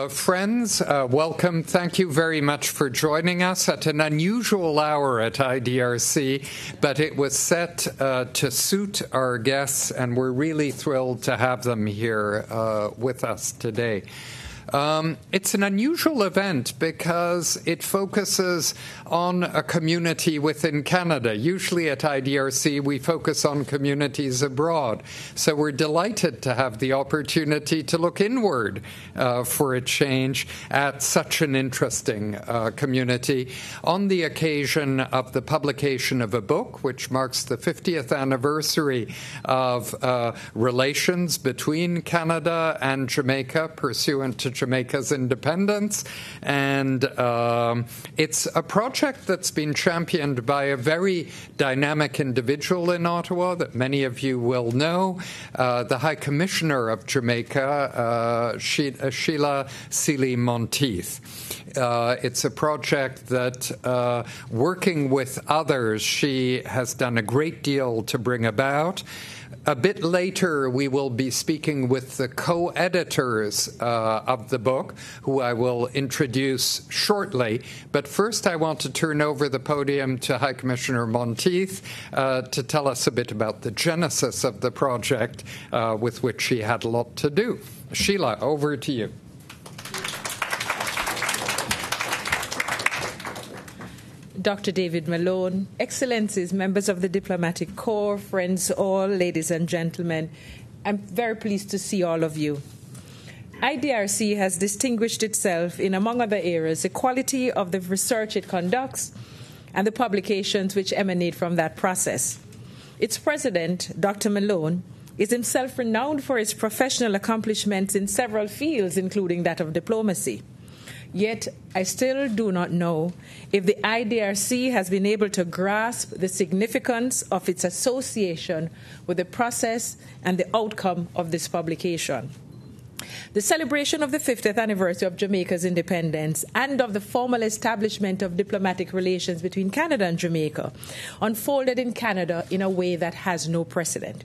Friends, welcome. Thank you very much for joining us at an unusual hour at IDRC, but it was set to suit our guests, and we're really thrilled to have them here with us today. It's an unusual event because it focuses on a community within Canada. Usually at IDRC, we focus on communities abroad. So we're delighted to have the opportunity to look inward for a change at such an interesting community on the occasion of the publication of a book, which marks the 50th anniversary of relations between Canada and Jamaica pursuant to Jamaica's independence, and it's a project that's been championed by a very dynamic individual in Ottawa that many of you will know, the High Commissioner of Jamaica, Sheila Sealy Monteith. It's a project that, working with others, she has done a great deal to bring about. A bit later, we will be speaking with the co-editors of the book, who I will introduce shortly. But first, I want to turn over the podium to High Commissioner Monteith to tell us a bit about the genesis of the project with which she had a lot to do. Sheila, over to you. Dr. David Malone, Excellencies, members of the Diplomatic Corps, friends all, ladies and gentlemen, I'm very pleased to see all of you. IDRC has distinguished itself in, among other areas, the quality of the research it conducts and the publications which emanate from that process. Its president, Dr. Malone, is himself renowned for his professional accomplishments in several fields, including that of diplomacy. Yet, I still do not know if the IDRC has been able to grasp the significance of its association with the process and the outcome of this publication. The celebration of the 50th anniversary of Jamaica's independence and of the formal establishment of diplomatic relations between Canada and Jamaica unfolded in Canada in a way that has no precedent.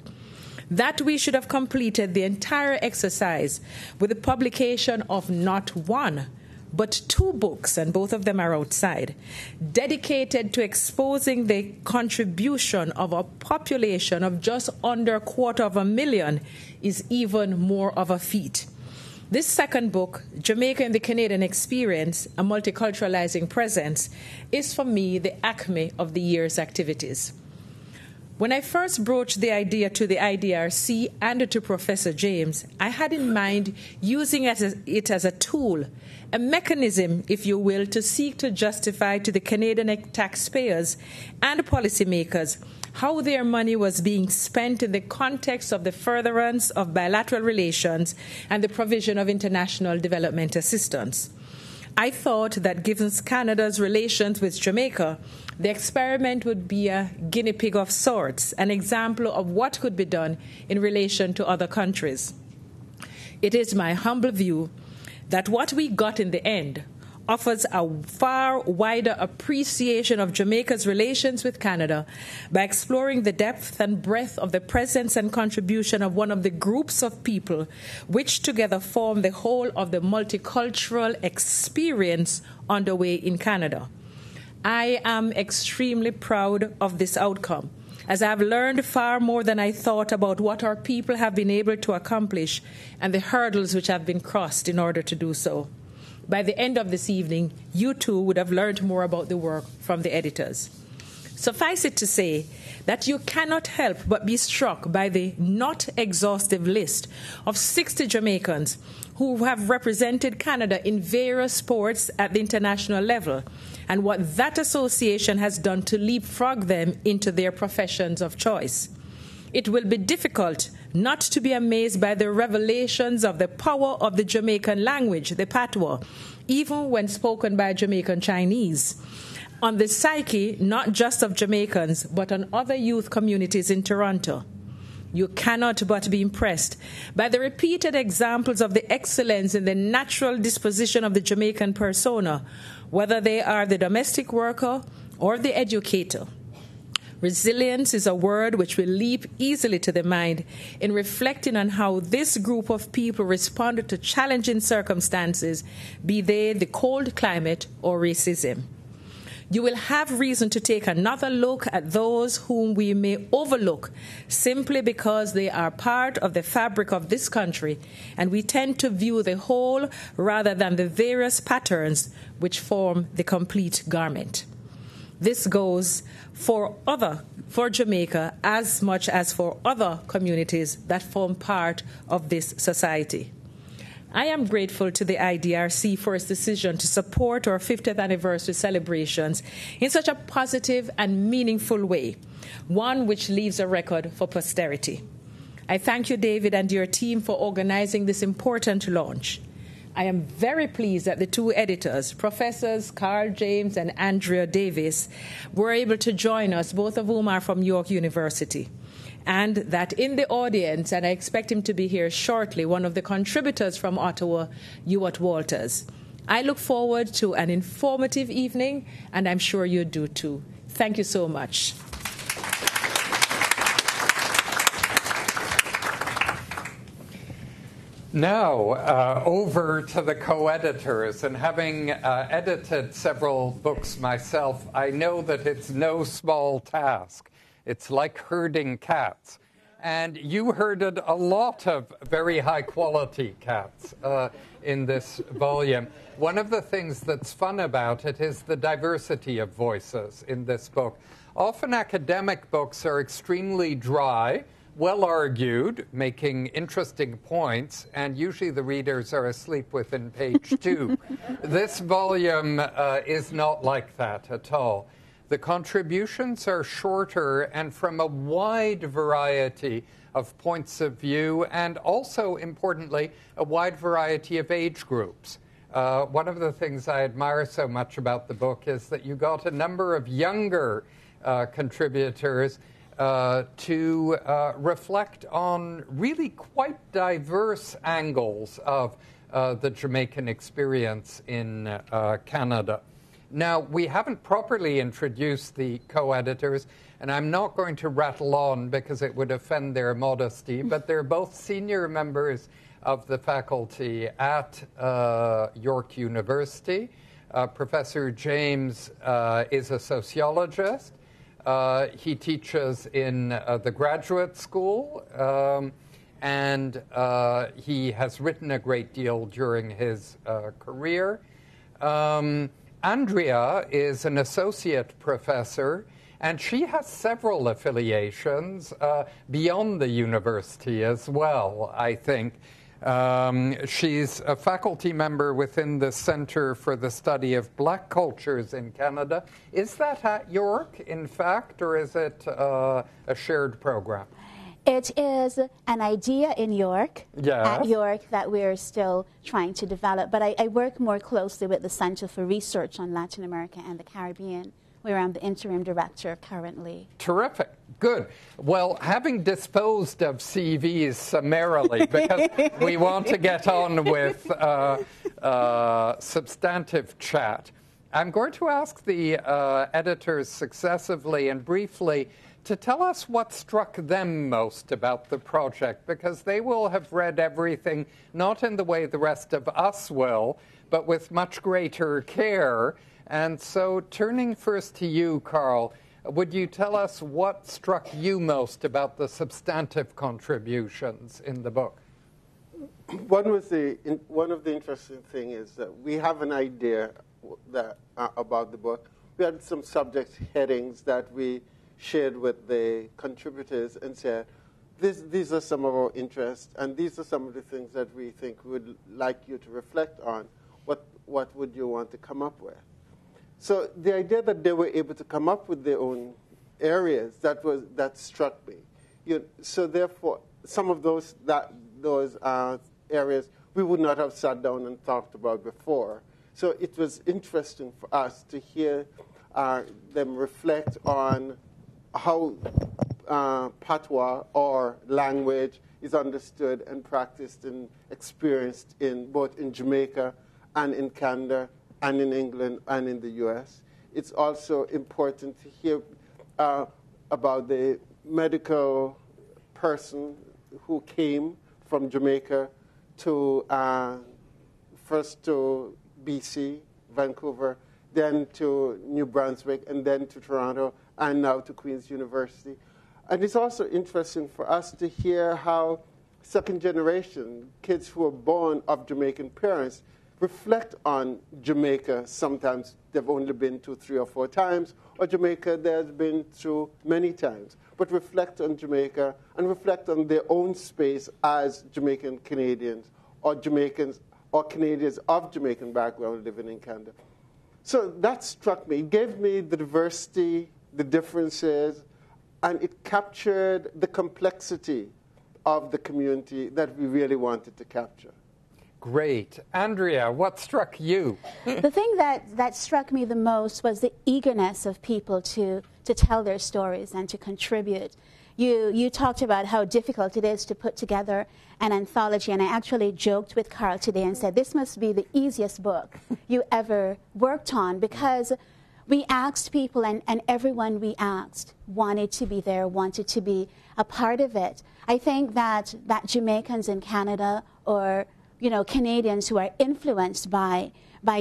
That we should have completed the entire exercise with the publication of not one, but two books, and both of them are outside, dedicated to exposing the contribution of a population of just under 250,000 is even more of a feat. This second book, Jamaica and the Canadian Experience, a Multiculturalizing Presence, is for me the acme of the year's activities. When I first broached the idea to the IDRC and to Professor James, I had in mind using it as a tool, a mechanism, if you will, to seek to justify to the Canadian taxpayers and policymakers how their money was being spent in the context of the furtherance of bilateral relations and the provision of international development assistance. I thought that given Canada's relations with Jamaica, the experiment would be a guinea pig of sorts, an example of what could be done in relation to other countries. It is my humble view that what we got in the end offers a far wider appreciation of Jamaica's relations with Canada by exploring the depth and breadth of the presence and contribution of one of the groups of people which together form the whole of the multicultural experience underway in Canada. I am extremely proud of this outcome, as I have learned far more than I thought about what our people have been able to accomplish and the hurdles which have been crossed in order to do so. By the end of this evening, you too would have learned more about the work from the editors. Suffice it to say that you cannot help but be struck by the not exhaustive list of 60 Jamaicans who have represented Canada in various sports at the international level, and what that association has done to leapfrog them into their professions of choice. It will be difficult not to be amazed by the revelations of the power of the Jamaican language, the patois, even when spoken by Jamaican Chinese, on the psyche not just of Jamaicans, but on other youth communities in Toronto. You cannot but be impressed by the repeated examples of the excellence in the natural disposition of the Jamaican persona, whether they are the domestic worker or the educator. Resilience is a word which will leap easily to the mind in reflecting on how this group of people responded to challenging circumstances, be they the cold climate or racism. You will have reason to take another look at those whom we may overlook simply because they are part of the fabric of this country, and we tend to view the whole rather than the various patterns which form the complete garment. This goes for Jamaica as much as for other communities that form part of this society. I am grateful to the IDRC for its decision to support our 50th anniversary celebrations in such a positive and meaningful way, one which leaves a record for posterity. I thank you, David, and your team for organizing this important launch. I am very pleased that the two editors, Professors Carl James and Andrea Davis, were able to join us, both of whom are from York University. And that in the audience, and I expect him to be here shortly, one of the contributors from Ottawa, Ewart Walters. I look forward to an informative evening, and I'm sure you do too. Thank you so much. Now, over to the co-editors, and having edited several books myself, I know that it's no small task. It's like herding cats. And you herded a lot of very high-quality cats in this volume. One of the things that's fun about it is the diversity of voices in this book. Often academic books are extremely dry, well-argued, making interesting points, and usually the readers are asleep within page 2. This volume is not like that at all. The contributions are shorter and from a wide variety of points of view, and also, importantly, a wide variety of age groups. One of the things I admire so much about the book is that you got a number of younger contributors to reflect on really quite diverse angles of the Jamaican experience in Canada. Now, we haven't properly introduced the co-editors, and I'm not going to rattle on because it would offend their modesty, but they're both senior members of the faculty at York University. Professor James is a sociologist. He teaches in the graduate school, and he has written a great deal during his career. Andrea is an associate professor, and she has several affiliations beyond the university as well, I think. She's a faculty member within the Center for the Study of Black Cultures in Canada. Is that at York, in fact, or is it a shared program? It is an idea in York, at York, that we're still trying to develop. But I work more closely with the Center for Research on Latin America and the Caribbean, where I'm the interim director currently. Terrific. Good. Well, having disposed of CVs summarily, because we want to get on with substantive chat, I'm going to ask the editors successively and briefly to tell us what struck them most about the project, because they will have read everything, not in the way the rest of us will, but with much greater care. And so turning first to you, Carl, would you tell us what struck you most about the substantive contributions in the book? One of the interesting things is that we have an idea that, about the book. We had some subject headings that we shared with the contributors and said, these are some of our interests, and these are some of the things that we think we'd like you to reflect on. What would you want to come up with? So the idea that they were able to come up with their own areas, that struck me. So therefore, some of those areas we would not have sat down and talked about before. So it was interesting for us to hear them reflect on how patois or language is understood and practiced and experienced both in Jamaica and in Canada and in England and in the U.S. It's also important to hear about the medical person who came from Jamaica to first to BC, Vancouver, then to New Brunswick, and then to Toronto, and now to Queen's University. And it's also interesting for us to hear how second generation kids who are born of Jamaican parents reflect on Jamaica. Sometimes they've only been to 3 or 4 times, or Jamaica they've been to many times, but reflect on Jamaica and reflect on their own space as Jamaican Canadians or Jamaicans or Canadians of Jamaican background living in Canada. So that struck me. It gave me the diversity, the differences, and it captured the complexity of the community that we really wanted to capture. Great. Andrea, what struck you? The thing that struck me the most was the eagerness of people to tell their stories and to contribute. You talked about how difficult it is to put together an anthology, and I actually joked with Carl today and said, this must be the easiest book you ever worked on, because we asked people, and everyone we asked wanted to be there, wanted to be a part of it. I think that Jamaicans in Canada, or Canadians who are influenced by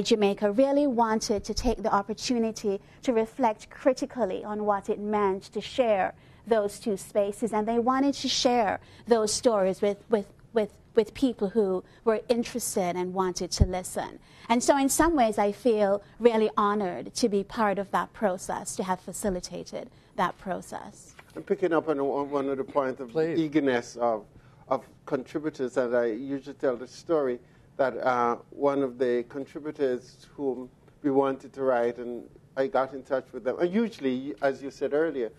Jamaica, really wanted to take the opportunity to reflect critically on what it meant to share those two spaces, and they wanted to share those stories with people who were interested and wanted to listen. And so in some ways I feel really honored to be part of that process, to have facilitated that process. I'm picking up on one of the points of the eagerness of contributors, and I usually tell the story that one of the contributors whom we wanted to write, and I got in touch with them. And usually, as you said earlier,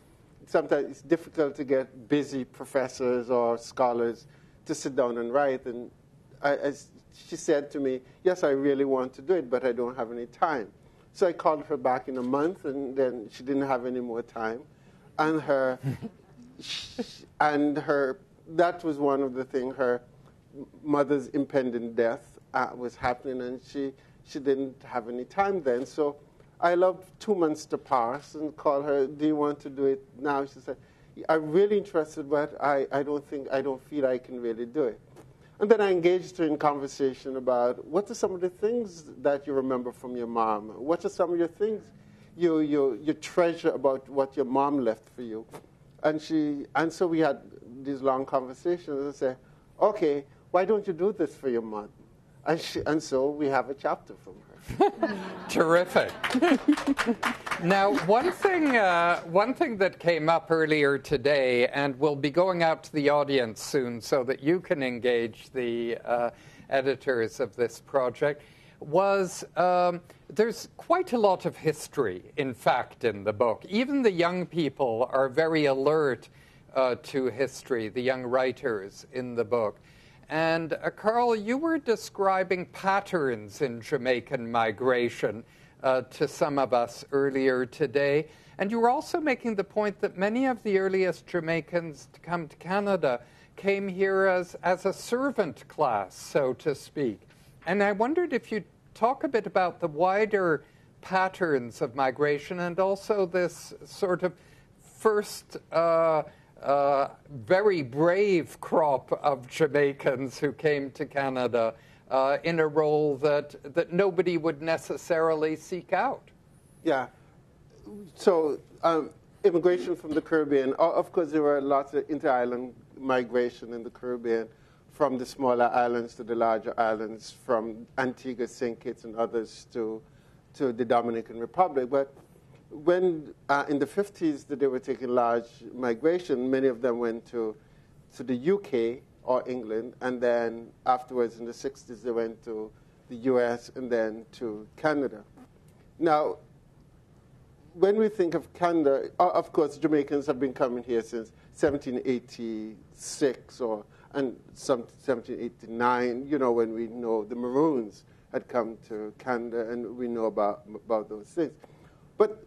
sometimes it's difficult to get busy professors or scholars to sit down and write. And as she said to me, yes, I really want to do it, but I don't have any time. So I called her back in a month, and then she didn't have any more time. And that was one of the things, her mother's impending death was happening, and she didn't have any time then. So I allowed 2 months to pass and called her, do you want to do it now? She said, I'm really interested, but I don't feel I can really do it. And then I engaged her in conversation about what are some of the things that you remember from your mom? What are some of your things you treasure about what your mom left for you? And so we had these long conversations. I said, okay, why don't you do this for your mom? And so we have a chapter from her. Terrific. Now, one thing that came up earlier today, and will be going out to the audience soon so that you can engage the editors of this project, was there's quite a lot of history, in fact, in the book. Even the young people are very alert to history, the young writers in the book. And Carl, you were describing patterns in Jamaican migration to some of us earlier today. And you were also making the point that many of the earliest Jamaicans to come to Canada came here as a servant class, so to speak. And I wondered if you'd talk a bit about the wider patterns of migration and also this sort of first very brave crop of Jamaicans who came to Canada in a role that nobody would necessarily seek out. Yeah. So immigration from the Caribbean, of course there were lots of inter-island migration in the Caribbean, from the smaller islands to the larger islands, from Antigua, St. Kitts and others to the Dominican Republic. But when in the 50s they were taking large migration, many of them went to the UK or England, and then afterwards in the 60s they went to the US and then to Canada. Now, when we think of Canada, of course Jamaicans have been coming here since 1786 and some 1789, when we know the Maroons had come to Canada, and we know about those things. But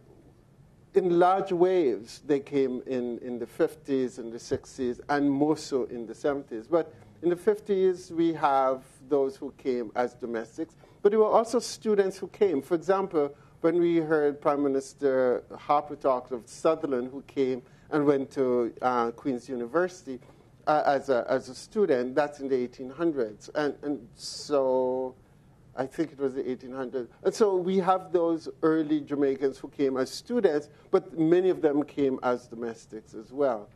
in large waves, they came in the 50s and the 60s, and more so in the 70s. But in the 50s, we have those who came as domestics, but there were also students who came. For example, when we heard Prime Minister Harper talk of Sutherland, who came and went to Queen's University as a student. That's in the 1800s. And so I think it was the 1800s. And so we have those early Jamaicans who came as students, but many of them came as domestics as well.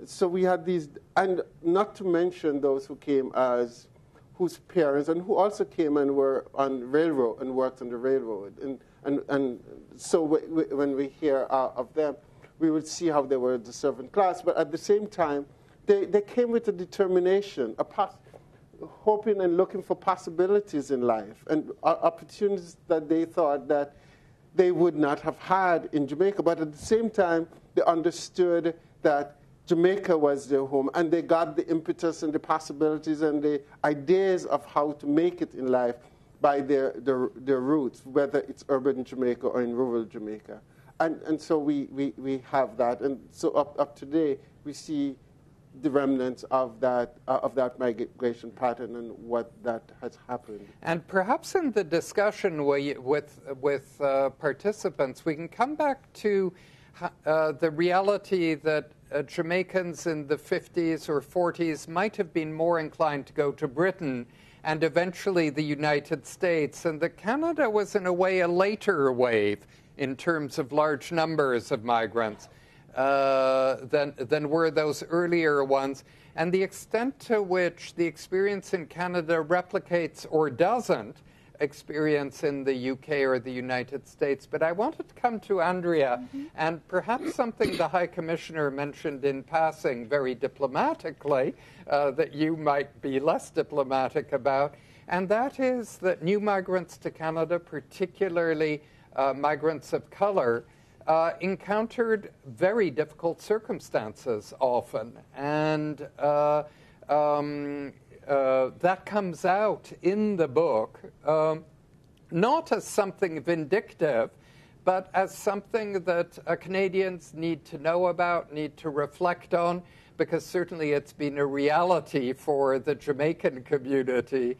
So we had these, and not to mention those who came as, whose parents, and who also came and were on railroad and worked on the railroad. And so when we hear of them, we would see how they were the servant class. But at the same time, they came with a determination, hoping and looking for possibilities in life and opportunities that they thought that they would not have had in Jamaica. But at the same time, they understood that Jamaica was their home, and they got the impetus and the possibilities and the ideas of how to make it in life by their roots, whether it's urban Jamaica or in rural Jamaica. And so we have that. And so up today, we see the remnants of that migration pattern and what that has happened. And perhaps in the discussion with participants, we can come back to the reality that Jamaicans in the 50s or 40s might have been more inclined to go to Britain and eventually the United States, and that Canada was in a way a later wave in terms of large numbers of migrants than were those earlier ones, and the extent to which the experience in Canada replicates or doesn't experience in the UK or the United States. But I wanted to come to Andrea, and perhaps something the High Commissioner mentioned in passing very diplomatically that you might be less diplomatic about, and that is that new migrants to Canada, particularly migrants of color, encountered very difficult circumstances often, and that comes out in the book, not as something vindictive, but as something that Canadians need to know about, need to reflect on, because certainly it's been a reality for the Jamaican community,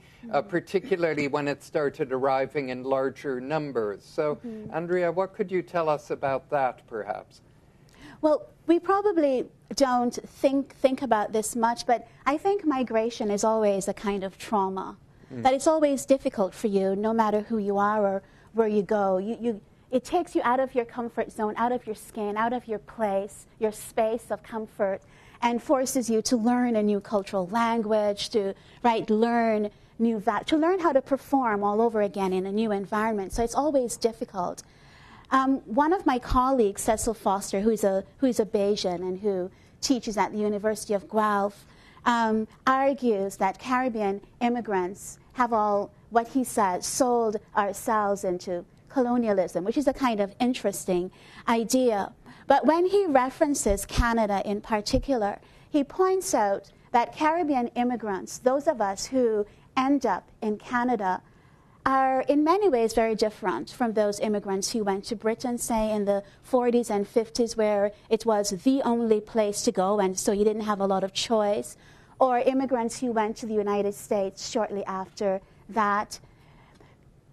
particularly when it started arriving in larger numbers. So, Andrea, what could you tell us about that, perhaps? Well, we probably don't think about this much, but I think migration is always a kind of trauma. That it's always difficult for you, no matter who you are or where you go. It takes you out of your comfort zone, out of your skin, out of your place, your space of comfort, and forces you to learn a new cultural language, to learn how to perform all over again in a new environment. So it's always difficult. One of my colleagues, Cecil Foster, who's a Bayesian and who teaches at the University of Guelph, argues that Caribbean immigrants have all, what he says, sold ourselves into colonialism, which is a kind of interesting idea. But when he references Canada in particular, he points out that Caribbean immigrants, those of us who end up in Canada, are in many ways very different from those immigrants who went to Britain, say, in the 40s and 50s, where it was the only place to go, and so you didn't have a lot of choice, or immigrants who went to the United States shortly after that.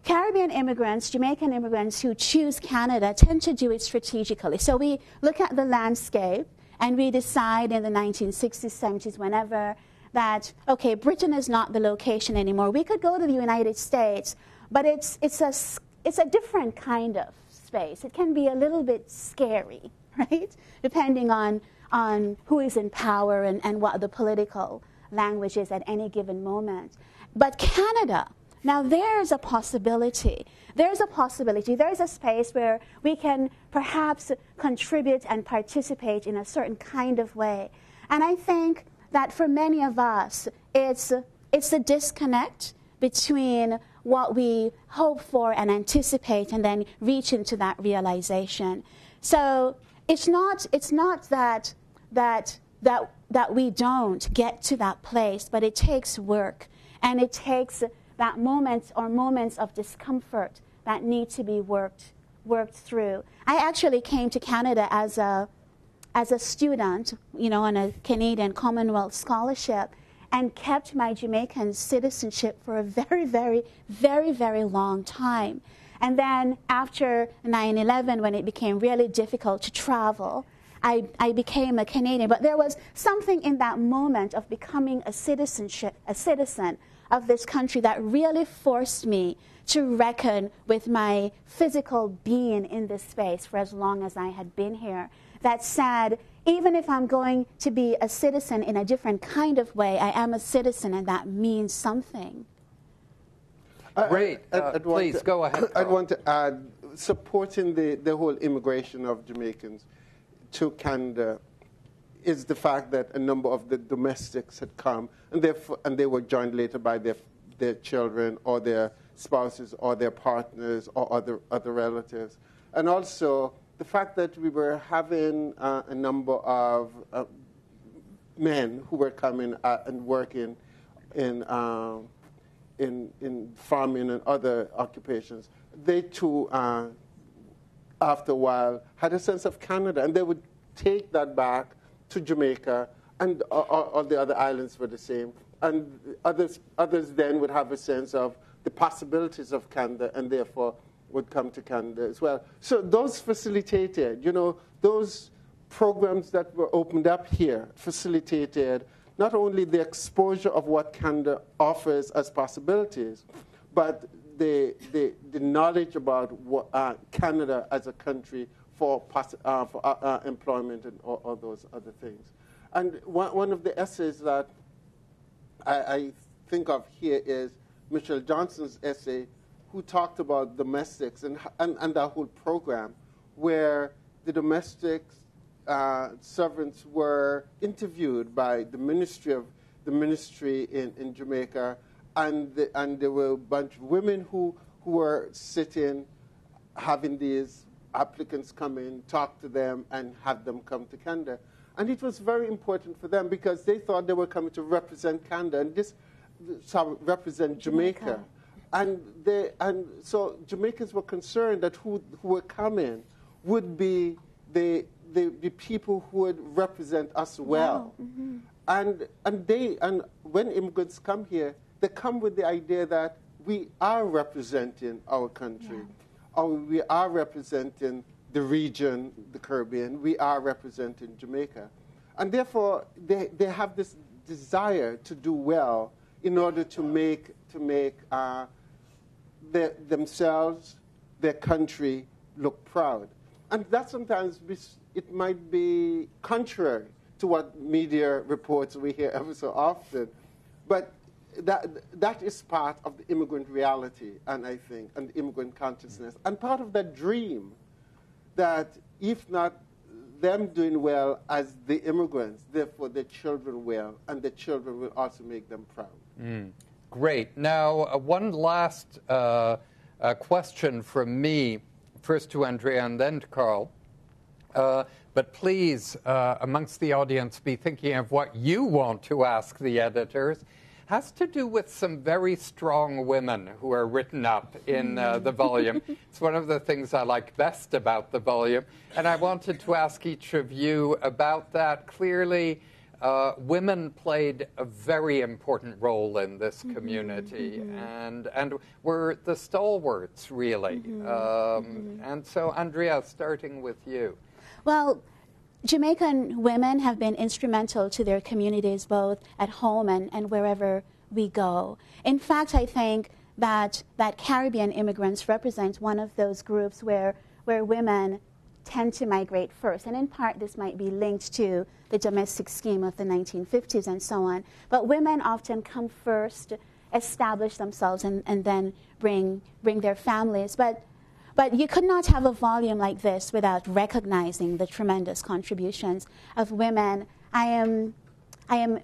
Caribbean immigrants, Jamaican immigrants who choose Canada tend to do it strategically. So we look at the landscape and we decide in the 1960s, 70s, whenever, that, okay, Britain is not the location anymore. We could go to the United States, but it's a different kind of space. It can be a little bit scary, right? Depending on who is in power and what the political language is at any given moment. But Canada, now there's a possibility. There's a space where we can perhaps contribute and participate in a certain kind of way. And I think that for many of us, it's the disconnect between what we hope for and anticipate and then reach into that realization. So it's not that we don't get to that place, but it takes work, and it takes that moments of discomfort that need to be worked through. I actually came to Canada as a student, on a Canadian Commonwealth scholarship, and kept my Jamaican citizenship for a very, very, very, very long time. And then after 9/11, when it became really difficult to travel, I became a Canadian. But there was something in that moment of becoming a citizen of this country that really forced me to reckon with my physical being in this space for as long as I had been here. That said, even if I'm going to be a citizen in a different kind of way, I am a citizen, and that means something. Great. Please, go ahead, Carl. I'd want to add, supporting the whole immigration of Jamaicans to Canada is the fact that a number of the domestics had come, and they were joined later by their children or their spouses or their partners or other relatives. And also the fact that we were having a number of men who were coming and working in farming and other occupations, they too, after a while, had a sense of Canada, and they would take that back to Jamaica, and all the other islands were the same. And others then would have a sense of the possibilities of Canada, and therefore would come to Canada as well. So those facilitated, those programs that were opened up here facilitated not only the exposure of what Canada offers as possibilities, but the knowledge about what, Canada as a country for employment and all those other things. And one of the essays that I think of here is Michelle Johnson's essay, who talked about domestics and that whole program, where the domestics servants were interviewed by the ministry in Jamaica, and there were a bunch of women who were sitting, having these applicants come in, talk to them, and have them come to Canada. And it was very important for them because they thought they were coming to represent Canada and represent Jamaica. And so Jamaicans were concerned that who were coming would be the people who would represent us well. Mm-hmm. And when immigrants come here, they come with the idea that we are representing our country, or we are representing the region, the Caribbean, we are representing Jamaica. And therefore, they have this desire to do well in order to make themselves, their country, look proud. And that sometimes it might be contrary to what media reports we hear ever so often. But that is part of the immigrant reality, and I think, and the immigrant consciousness, and part of that dream that if not them doing well as the immigrants, therefore their children will, and the children will also make them proud. Mm. Great. Now, one last question from me, first to Andrea and then to Carl. But please, amongst the audience, be thinking of what you want to ask the editors. Has to do with some very strong women who are written up in the volume. It's one of the things I like best about the volume. And I wanted to ask each of you about that. Clearly, women played a very important role in this community and were the stalwarts, really. And so, Andrea, starting with you. Well, Jamaican women have been instrumental to their communities both at home and wherever we go. In fact, I think that Caribbean immigrants represent one of those groups where women tend to migrate first. And in part, this might be linked to the domestic scheme of the 1950s and so on. But women often come first, establish themselves, and then bring their families. But you could not have a volume like this without recognizing the tremendous contributions of women. I am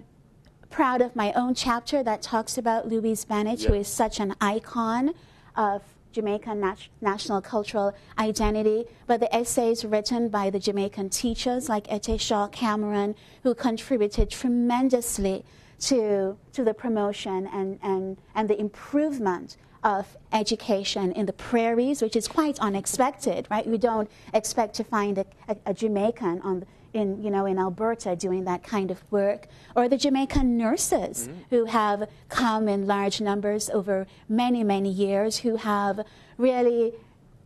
proud of my own chapter that talks about Louise Bennett, who is such an icon of Jamaican national cultural identity. But the essays written by the Jamaican teachers like Ete Shaw Cameron, who contributed tremendously to the promotion and the improvement of education in the prairies, which is quite unexpected, right? We don't expect to find a Jamaican in Alberta doing that kind of work. Or the Jamaican nurses who have come in large numbers over many, many years, who have really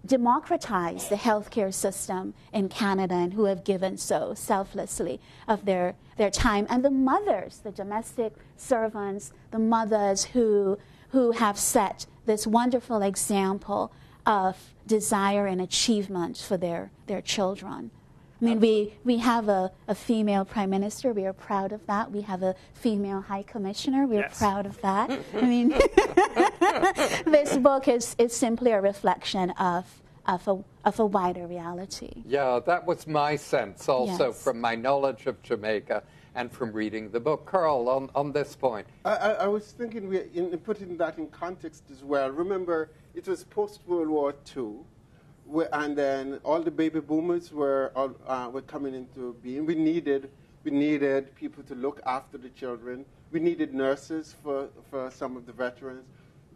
democratized the healthcare system in Canada and who have given so selflessly of their time. And the mothers, the domestic servants, the mothers who have set this wonderful example of desire and achievement for their children. I mean, we have a female prime minister. We are proud of that. We have a female high commissioner. We are proud of that. I mean, this book is simply a reflection of a wider reality. Yeah, that was my sense also from my knowledge of Jamaica and from reading the book. Carl, on this point. I was thinking, in putting that in context as well. Remember, it was post-World War II. And then all the baby boomers were coming into being. We needed people to look after the children. We needed nurses for some of the veterans.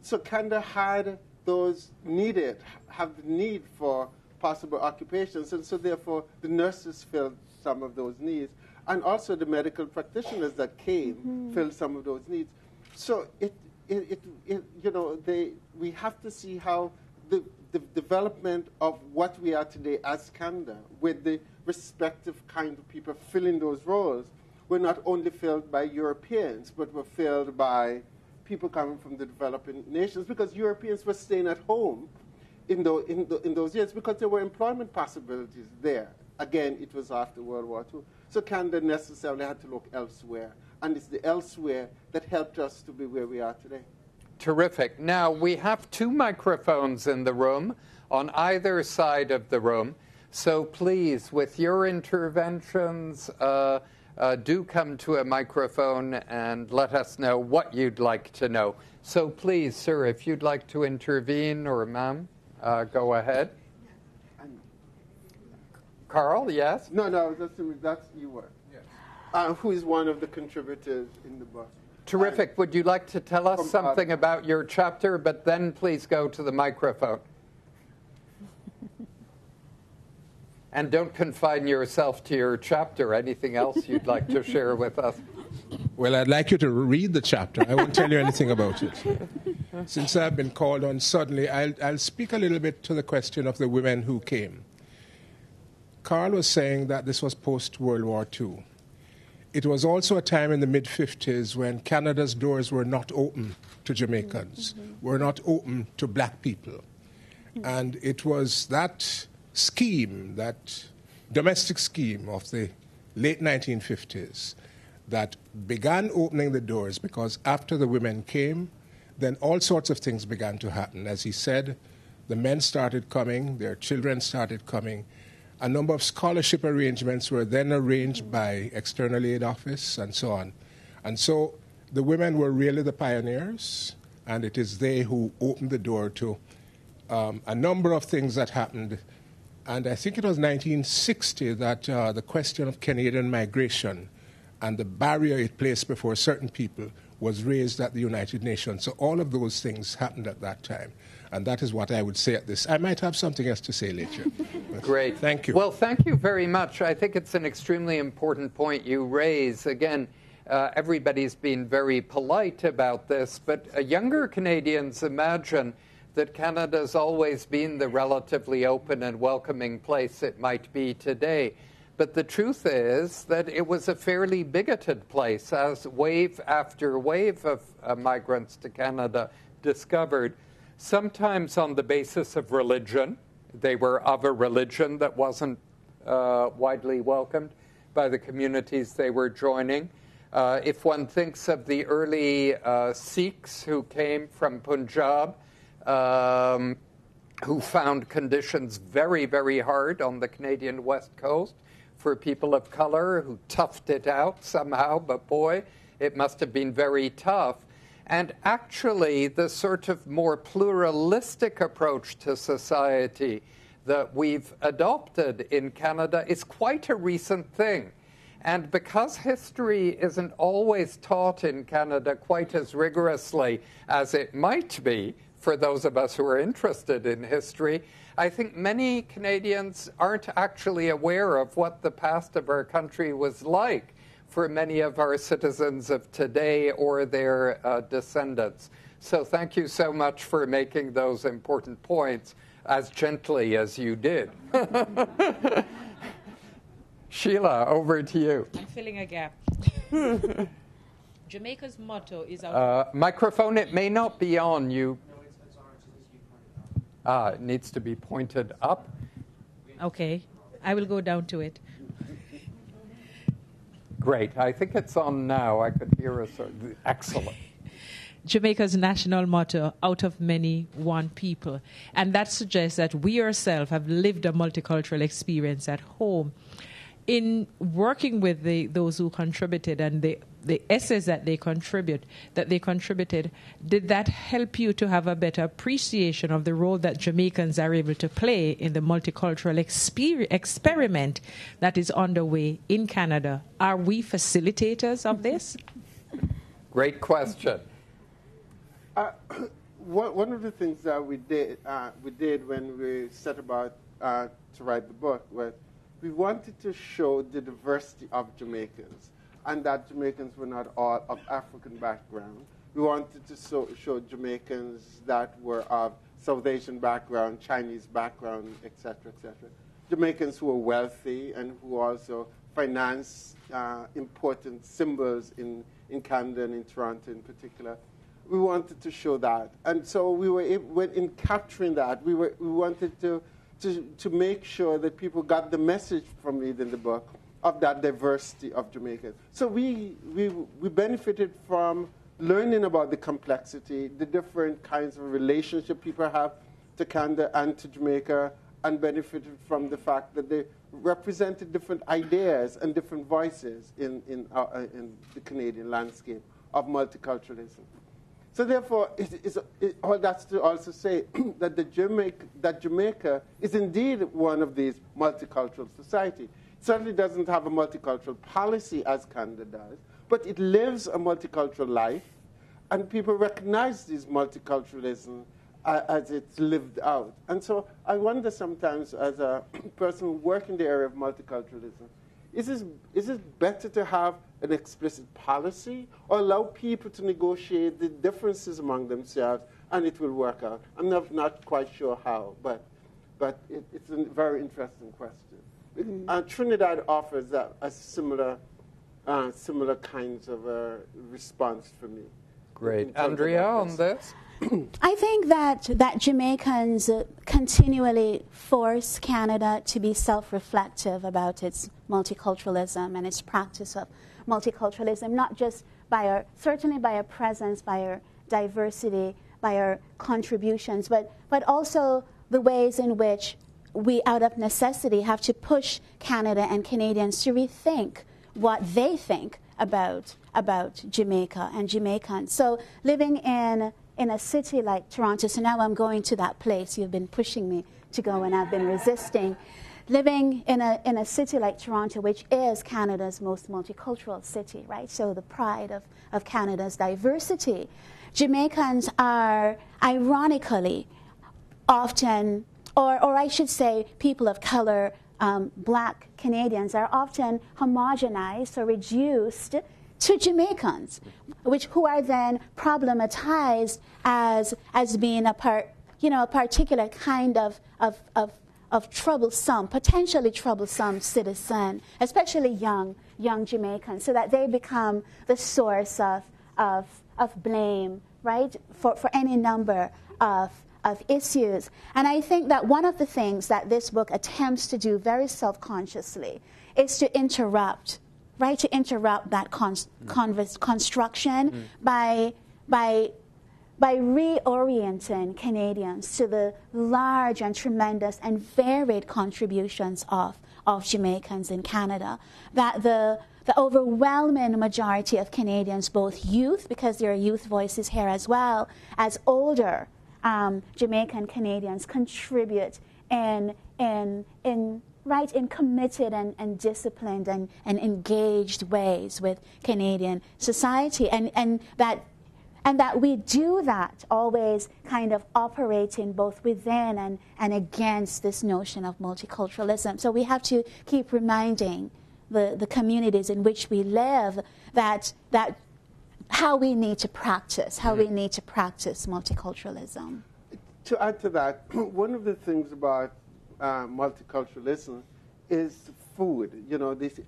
So Canada had have the need for possible occupations, and so therefore the nurses filled some of those needs, and also the medical practitioners that came filled some of those needs. So we have to see how the development of what we are today as Canada, with the respective kind of people filling those roles, were not only filled by Europeans, but were filled by people coming from the developing nations, because Europeans were staying at home in those years because there were employment possibilities there. Again, it was after World War II. So Canada necessarily had to look elsewhere, and it's the elsewhere that helped us to be where we are today. Terrific. Now, we have 2 microphones in the room on either side of the room. So please, with your interventions, do come to a microphone and let us know what you'd like to know. So please, sir, if you'd like to intervene, or ma'am, go ahead. Carl, yes? No, that's you were. Yes. Who is one of the contributors in the book. Terrific. Would you like to tell us something about your chapter, but then please go to the microphone. And don't confine yourself to your chapter. Anything else you'd like to share with us? Well, I'd like you to read the chapter. I won't tell you anything about it. Since I've been called on suddenly, I'll speak a little bit to the question of the women who came. Carl was saying that this was post-World War II. It was also a time in the mid-50s when Canada's doors were not open to Jamaicans, were not open to black people. And it was that scheme, that domestic scheme of the late 1950s that began opening the doors, because after the women came, then all sorts of things began to happen. As he said, the men started coming, their children started coming. A number of scholarship arrangements were then arranged by External Aid Office and so on. And so the women were really the pioneers, and it is they who opened the door to a number of things that happened. And I think it was 1960 that the question of Canadian migration and the barrier it placed before certain people was raised at the United Nations. So all of those things happened at that time. And that is what I would say at this. I might have something else to say later. Great. Thank you. Well, thank you very much. I think it's an extremely important point you raise. Again, everybody's been very polite about this, but younger Canadians imagine that Canada's always been the relatively open and welcoming place it might be today. But the truth is that it was a fairly bigoted place, as wave after wave of migrants to Canada discovered, sometimes on the basis of religion. They were of a religion that wasn't widely welcomed by the communities they were joining. If one thinks of the early Sikhs who came from Punjab, who found conditions very, very hard on the Canadian West Coast for people of color, who toughed it out somehow, but boy, it must have been very tough. And actually, the sort of more pluralistic approach to society that we've adopted in Canada is quite a recent thing. And because history isn't always taught in Canada quite as rigorously as it might be for those of us who are interested in history, I think many Canadians aren't actually aware of what the past of our country was like for many of our citizens of today or their descendants. So thank you so much for making those important points as gently as you did. Sheila, over to you. I'm filling a gap. Jamaica's motto is... Microphone, it may not be on. You. No, it's on. It needs to be pointed up. Okay, I will go down to it. Great. I think it's on now. I could hear us. Excellent. Jamaica's national motto, out of many, one people. And that suggests that we ourselves have lived a multicultural experience at home. In working with those who contributed and the essays that they contributed, did that help you to have a better appreciation of the role that Jamaicans are able to play in the multicultural experiment that is underway in Canada? Are we facilitators of this? Great question. One of the things that we did when we set about to write the book was we wanted to show the diversity of Jamaicans, and that Jamaicans were not all of African background. We wanted to show Jamaicans that were of South Asian background, Chinese background, etc., etc. Jamaicans who were wealthy and who also financed important symbols in Canada and in Toronto in particular. We wanted to show that. And so we were in capturing that, we wanted to make sure that people got the message from reading the book of that diversity of Jamaicans. So we benefited from learning about the complexity, the different kinds of relationship people have to Canada and to Jamaica, and benefited from the fact that they represented different ideas and different voices in the Canadian landscape of multiculturalism. So therefore, all that's to also say that Jamaica is indeed one of these multicultural societies. It certainly doesn't have a multicultural policy as Canada does, but it lives a multicultural life, and people recognize this multiculturalism as it's lived out. And so I wonder sometimes, as a person working in the area of multiculturalism, is it better to have an explicit policy or allow people to negotiate the differences among themselves and it will work out? I'm not quite sure how, but it's a very interesting question. Trinidad offers a similar kinds of response for me. Great. Andrea, on this? I think that Jamaicans continually force Canada to be self-reflective about its multiculturalism and its practice of multiculturalism, not just certainly by our presence, by our diversity, by our contributions, but also the ways in which we, out of necessity, have to push Canada and Canadians to rethink what they think about Jamaica and Jamaicans. So living in a city like Toronto, so now I'm going to that place you've been pushing me to go and I've been resisting. Living in a city like Toronto, which is Canada's most multicultural city, right? So the pride of Canada's diversity. Jamaicans are ironically often, or I should say people of color, black Canadians are often homogenized or reduced to Jamaicans, who are then problematized as being a particular kind of troublesome, potentially troublesome citizen, especially young Jamaicans, so that they become the source of blame, right, for any number of issues. And I think that one of the things that this book attempts to do very self-consciously is to interrupt that construction by reorienting Canadians to the large and tremendous and varied contributions of Jamaicans in Canada. That the overwhelming majority of Canadians, both youth, because there are youth voices here as well, as older Jamaican Canadians, contribute in committed and disciplined and engaged ways with Canadian society, and that we do that always kind of operating both within and against this notion of multiculturalism. So we have to keep reminding the communities in which we live that how we need to practice multiculturalism. to add to that, one of the things about multiculturalism is food. You know, this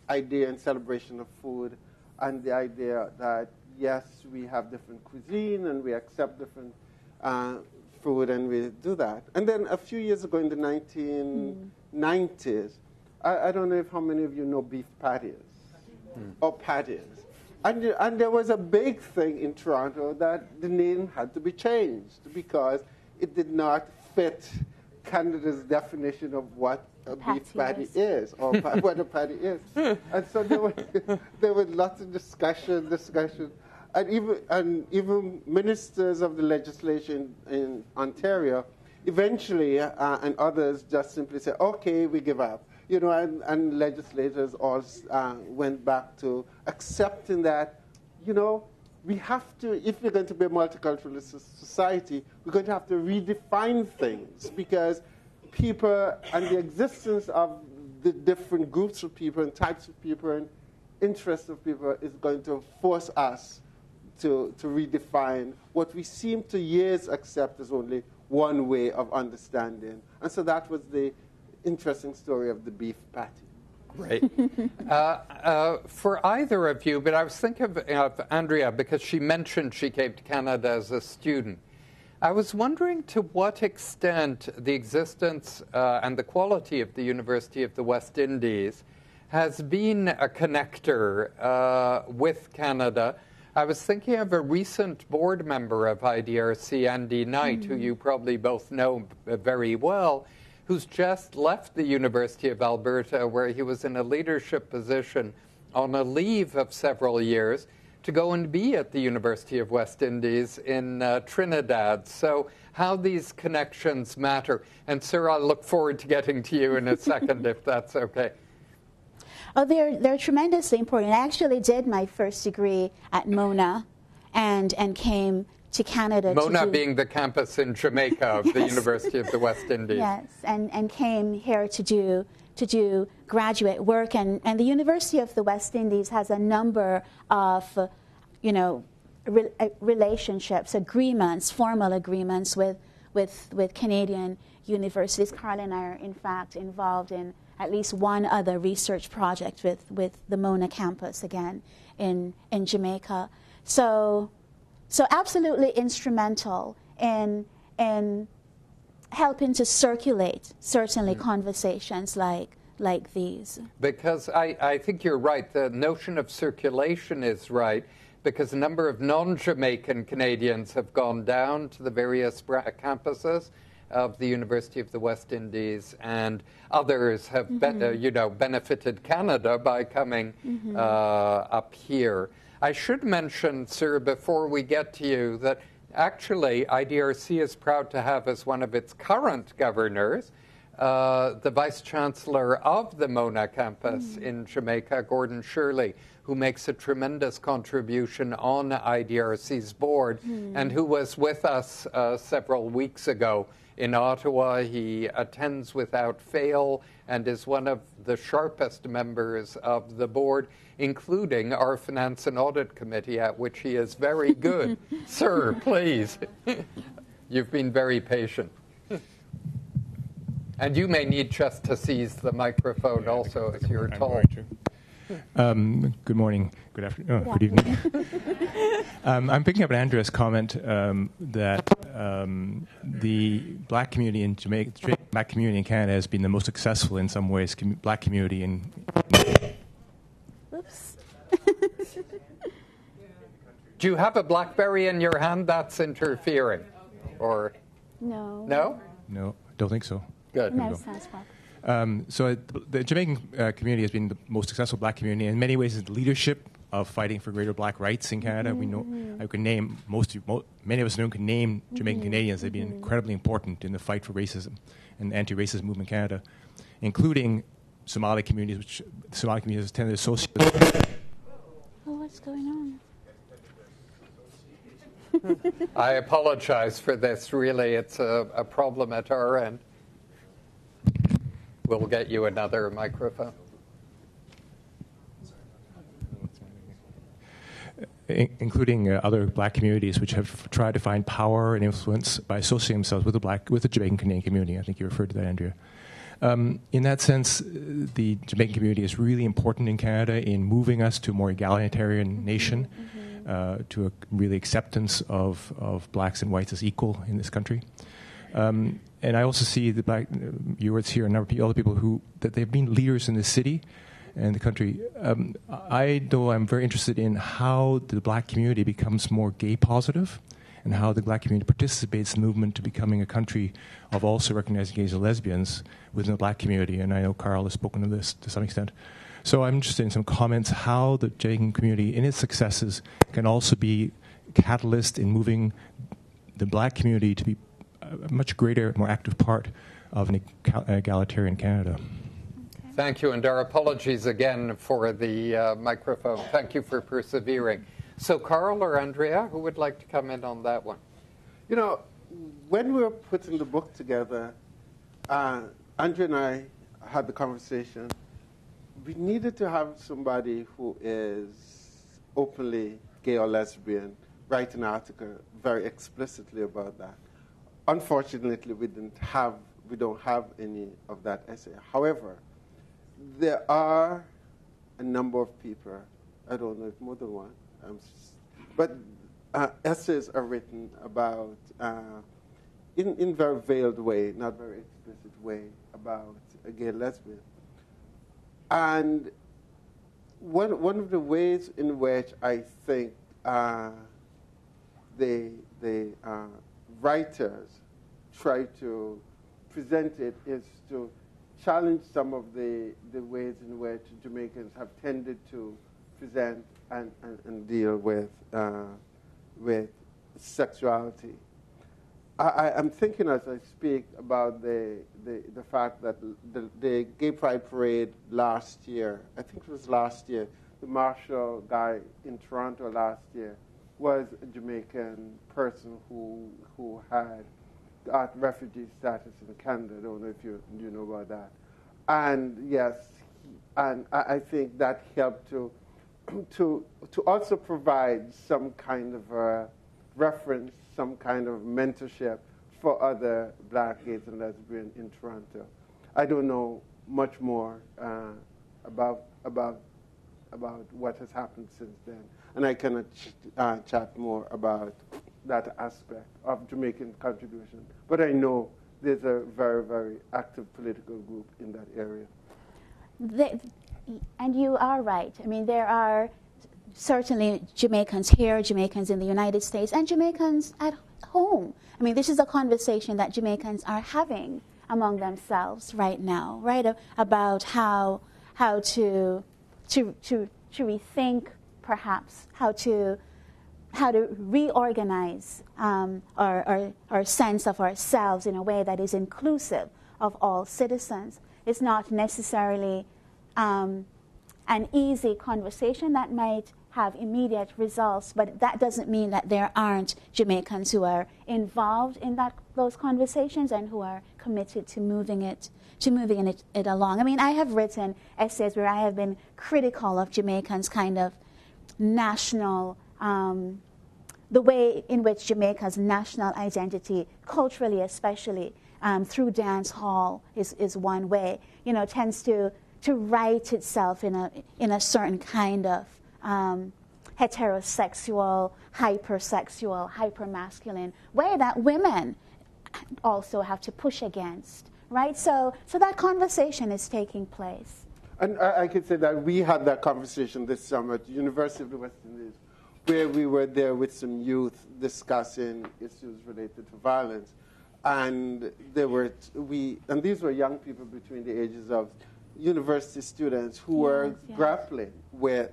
idea and celebration of food, and the idea that, yes, we have different cuisine and we accept different food and we do that. And then a few years ago in the 1990s, I don't know if how many of you know beef patties or patties. And there was a big thing in Toronto that the name had to be changed because it did not fit Canada's definition of what a beef patty is or what a patty is. And so there was lots of discussion, and even ministers of the legislation in Ontario eventually and others just simply said, okay, we give up. You know, and legislators all went back to accepting that, you know, we have to, if we're going to be a multicultural society, we're going to have to redefine things because people and the existence of the different groups of people and types of people and interests of people is going to force us to redefine what we seem to years accept as only one way of understanding. And so that was the interesting story of the beef patty. Great. For either of you, but I was thinking of Andrea because she mentioned she came to Canada as a student. I was wondering to what extent the existence and the quality of the University of the West Indies has been a connector with Canada. I was thinking of a recent board member of IDRC, Andy Knight, who you probably both know very well, who's just left the University of Alberta, where he was in a leadership position on a leave of several years, to go and be at the University of West Indies in Trinidad. So how these connections matter. And Sir, I'll look forward to getting to you in a second, if that's okay. Oh, they're tremendously important. I actually did my first degree at Mona and came to Canada. Mona being the campus in Jamaica of the University of the West Indies. Yes, and came here to do graduate work. And the University of the West Indies has a number of, relationships, agreements, formal agreements with Canadian universities. Carl and I are, in fact, involved in at least one other research project with the Mona campus, again, in Jamaica. So absolutely instrumental in helping to circulate, certainly, conversations like these. Because I think you're right. The notion of circulation is right, because a number of non-Jamaican Canadians have gone down to the various campuses of the University of the West Indies, and others have benefited Canada by coming up here. I should mention, sir, before we get to you, that actually IDRC is proud to have as one of its current governors the Vice Chancellor of the Mona campus in Jamaica, Gordon Shirley, who makes a tremendous contribution on IDRC's board and who was with us several weeks ago in Ottawa. He attends without fail and is one of the sharpest members of the board, including our Finance and Audit Committee, at which he is very good. Sir, please. You've been very patient. And you may need just to seize the microphone also, as you're tall. Good morning. Good afternoon. Good evening. I'm picking up on Andrea's comment that the black community in Jamaica, the black community in Canada, has been the most successful in some ways. Black community in. Oops. Do you have a BlackBerry in your hand that's interfering, or? No. No? No, don't think so. Good. No, sounds well. So the Jamaican community has been the most successful black community. In many ways, it's the leadership of fighting for greater black rights in Canada. We know I can name many of us know can name Jamaican Canadians. They've been incredibly important in the fight for racism and the anti-racist movement in Canada, including Somali communities, which Somali communities tend to associate. Oh, what's going on? I apologize for this. Really, it's a problem at our end. We'll get you another microphone. including other black communities which have tried to find power and influence by associating themselves with the Jamaican Canadian community. I think you referred to that, Andrea. In that sense, the Jamaican community is really important in Canada in moving us to a more egalitarian nation, to a really acceptance of blacks and whites as equal in this country. And I also see the black viewers here, a number of other people that they've been leaders in the city and the country. Though I'm very interested in how the black community becomes more gay positive, and how the black community participates in the movement to becoming a country of also recognizing gays and lesbians within the black community. And I know Carl has spoken of this to some extent. So I'm interested in some comments how the Jamaican community, in its successes, can also be a catalyst in moving the black community to be a much greater, more active part of an egalitarian Canada. Thank you, and our apologies again for the microphone. Thank you for persevering. So Carl or Andrea, who would like to come in on that one? You know, when we were putting the book together, Andrea and I had the conversation. We needed to have somebody who is openly gay or lesbian, write an article very explicitly about that. Unfortunately, we don't have any of that essay. However, there are a number of people, I don't know if more than one, but essays are written about, in very veiled way, not very explicit way, about a gay lesbian. And one of the ways in which I think the writers try to present it is to challenge some of the ways in which Jamaicans have tended to present and deal with sexuality. I'm thinking as I speak about the fact that the Gay Pride Parade last year, I think it was last year, the marshal guy in Toronto last year was a Jamaican person who had got refugee status in Canada. I don't know if you know about that. And yes, and I think that helped to also provide some kind of a reference, some kind of mentorship for other black gays and lesbians in Toronto. I don't know much more about what has happened since then, and I cannot chat more about that aspect of Jamaican contribution. But I know there's a very, very active political group in that area. And you are right. I mean, there are certainly Jamaicans here, Jamaicans in the United States, and Jamaicans at home. I mean, this is a conversation that Jamaicans are having among themselves right now, right? About how to rethink, perhaps, how to reorganize our sense of ourselves in a way that is inclusive of all citizens. It's not necessarily an easy conversation that might have immediate results, but that doesn't mean that there aren't Jamaicans who are involved in those conversations and who are committed to moving it along. I mean, I have written essays where I have been critical of Jamaicans' kind of national, the way in which Jamaica's national identity, culturally especially, through dance hall is one way, tends to write itself in a certain kind of heterosexual, hypersexual, hypermasculine way that women also have to push against, right? So that conversation is taking place. And I could say that we had that conversation this summer at the University of the West Indies, where we were there with some youth discussing issues related to violence. And these were young people between the ages of university students who were grappling with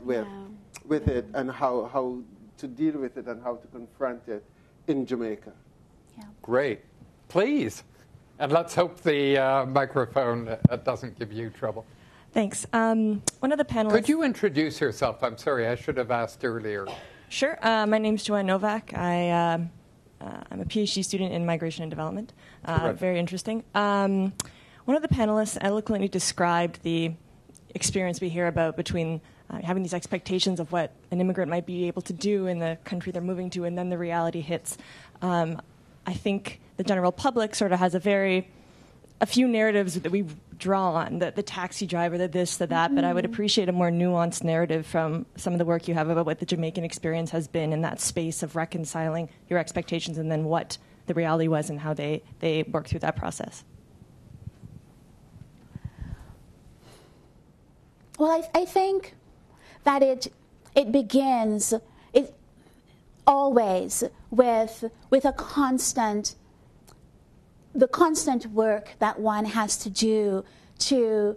it and how to deal with it and how to confront it in Jamaica. Yeah. Great. Please. And let's hope the microphone doesn't give you trouble. Thanks. One of the panelists... Could you introduce yourself? I'm sorry, I should have asked earlier. Sure. My name's Joanne Novak. I'm a PhD student in migration and development. Very interesting. One of the panelists eloquently described the experience we hear about between having these expectations of what an immigrant might be able to do in the country they're moving to, and then the reality hits. I think the general public sort of has a few narratives that we draw on, the taxi driver, the this, the that, but I would appreciate a more nuanced narrative from some of the work you have about what the Jamaican experience has been in that space of reconciling your expectations and then what the reality was and how they work through that process. Well, I think that it begins always with the constant work that one has to do to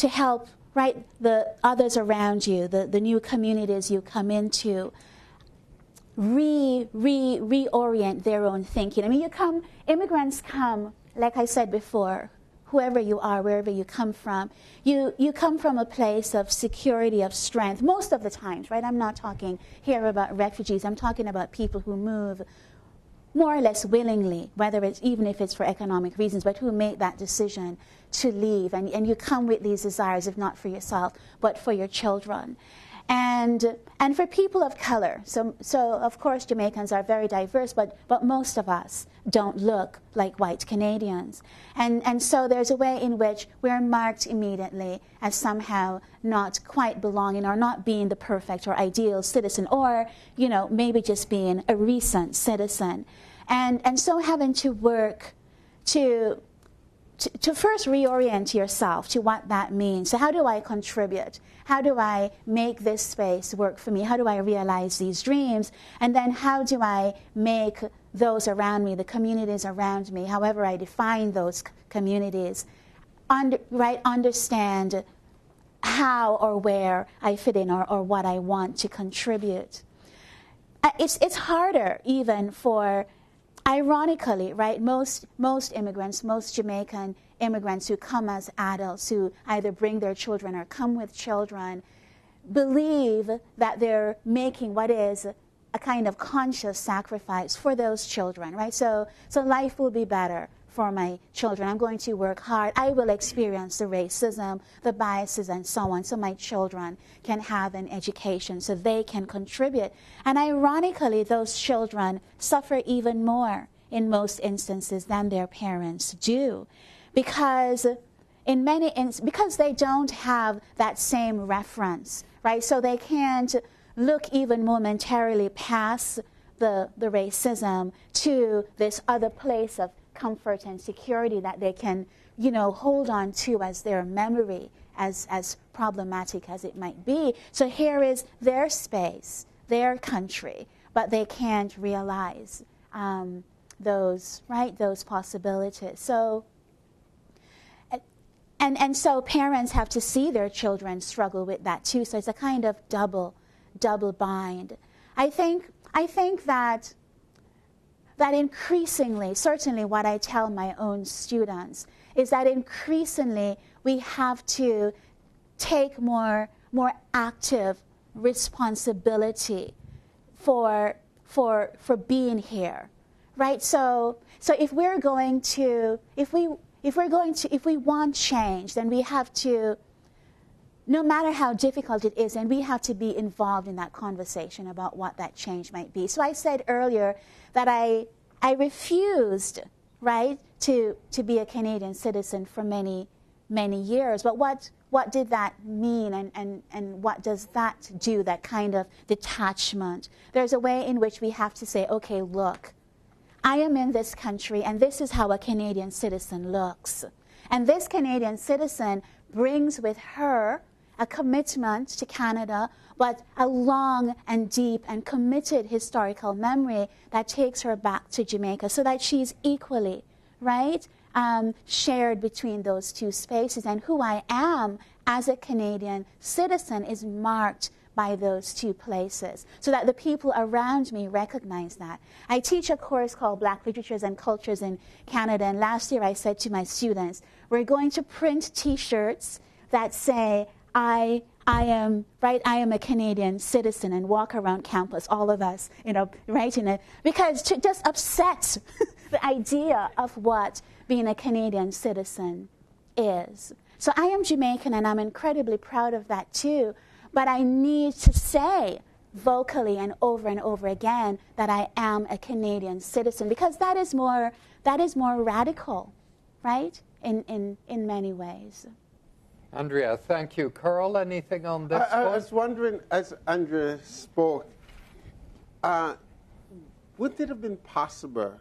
help, right, the others around you, the new communities you come into, reorient their own thinking. I mean, immigrants come, like I said before, whoever you are, wherever you come from, you come from a place of security, of strength, most of the times, right? I'm not talking here about refugees. I'm talking about people who move more or less willingly, even if it's for economic reasons, but who make that decision to leave. And you come with these desires, if not for yourself, but for your children. And for people of color, so of course Jamaicans are very diverse, but most of us don't look like white Canadians. And so there's a way in which we're marked immediately as somehow not quite belonging or not being the perfect or ideal citizen, or, maybe just being a recent citizen. And so having to work to first reorient yourself to what that means. So how do I contribute? How do I make this space work for me? How do I realize these dreams? And then how do I make those around me, the communities around me, however I define those communities, understand how or where I fit in or what I want to contribute? It's harder even for, ironically, right, most immigrants, most Jamaican immigrants who come as adults, who either bring their children or come with children, believe that they're making what is a kind of conscious sacrifice for those children, right? So life will be better for my children. I'm going to work hard. I will experience the racism, the biases, and so on, so my children can have an education, so they can contribute. And ironically, those children suffer even more in most instances than their parents do, because because they don't have that same reference, right? So they can't look even momentarily past the racism to this other place of comfort and security that they can, hold on to as their memory, as problematic as it might be. So here is their space, their country, but they can't realize those possibilities. So, and so parents have to see their children struggle with that too. So it's a kind of double bind. I think that increasingly, certainly what I tell my own students, is that increasingly we have to take more active responsibility for being here, right? So if we want change, then we have to, no matter how difficult it is, and we have to be involved in that conversation about what that change might be. So I said earlier that I refused, right, to be a Canadian citizen for many years. But what did that mean, and what does that do, that kind of detachment? There's a way in which we have to say, okay, look, I am in this country, and this is how a Canadian citizen looks. And this Canadian citizen brings with her a commitment to Canada, but a long and deep and committed historical memory that takes her back to Jamaica, so that she's equally, right, shared between those two spaces. And who I am as a Canadian citizen is marked by those two places, so that the people around me recognize that. I teach a course called Black Literatures and Cultures in Canada, and last year I said to my students, we're going to print T-shirts that say, I am a Canadian citizen, and walk around campus, all of us, right, because to just upset the idea of what being a Canadian citizen is. So I am Jamaican, and I'm incredibly proud of that too. but I need to say vocally and over again that I am a Canadian citizen, because that is more radical, right? In many ways. Andrea, thank you. Carl, anything on this? I was wondering, as Andrea spoke, would it have been possible?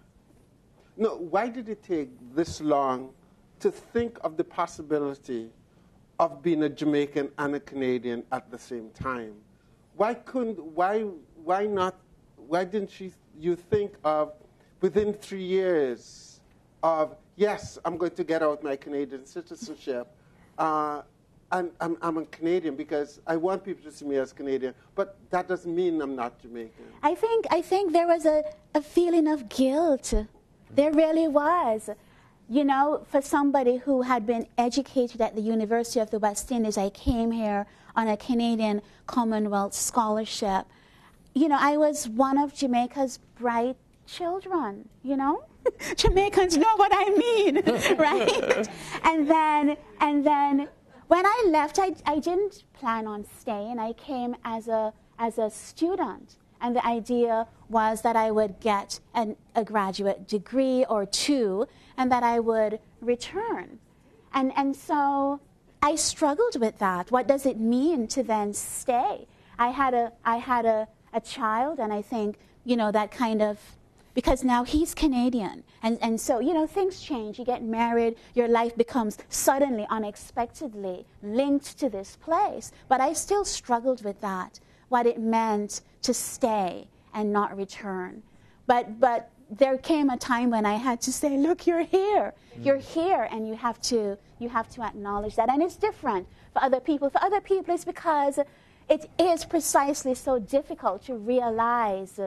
No, why did it take this long to think of the possibility of being a Jamaican and a Canadian at the same time? Why didn't you think of within 3 years of, yes, I'm going to get out my Canadian citizenship, and I'm a Canadian because I want people to see me as Canadian, but that doesn't mean I'm not Jamaican. I think there was a feeling of guilt. There really was. You know, for somebody who had been educated at the University of the West Indies, I came here on a Canadian Commonwealth scholarship. You know, I was one of Jamaica's bright children, you know? Jamaicans know what I mean, right? And then when I left, I didn't plan on staying. I came as a student. And the idea was that I would get a graduate degree or two, and that I would return. And so I struggled with that. What does it mean to then stay? I had a child, and I think, you know, that kind of, because now he's Canadian. And so, you know, things change. You get married, your life becomes suddenly, unexpectedly linked to this place. But I still struggled with that, what it meant to stay and not return. But there came a time when I had to say, look, you're here. You're here, and you have to acknowledge that. And it's different for other people. For other people, it's because it is precisely so difficult to realize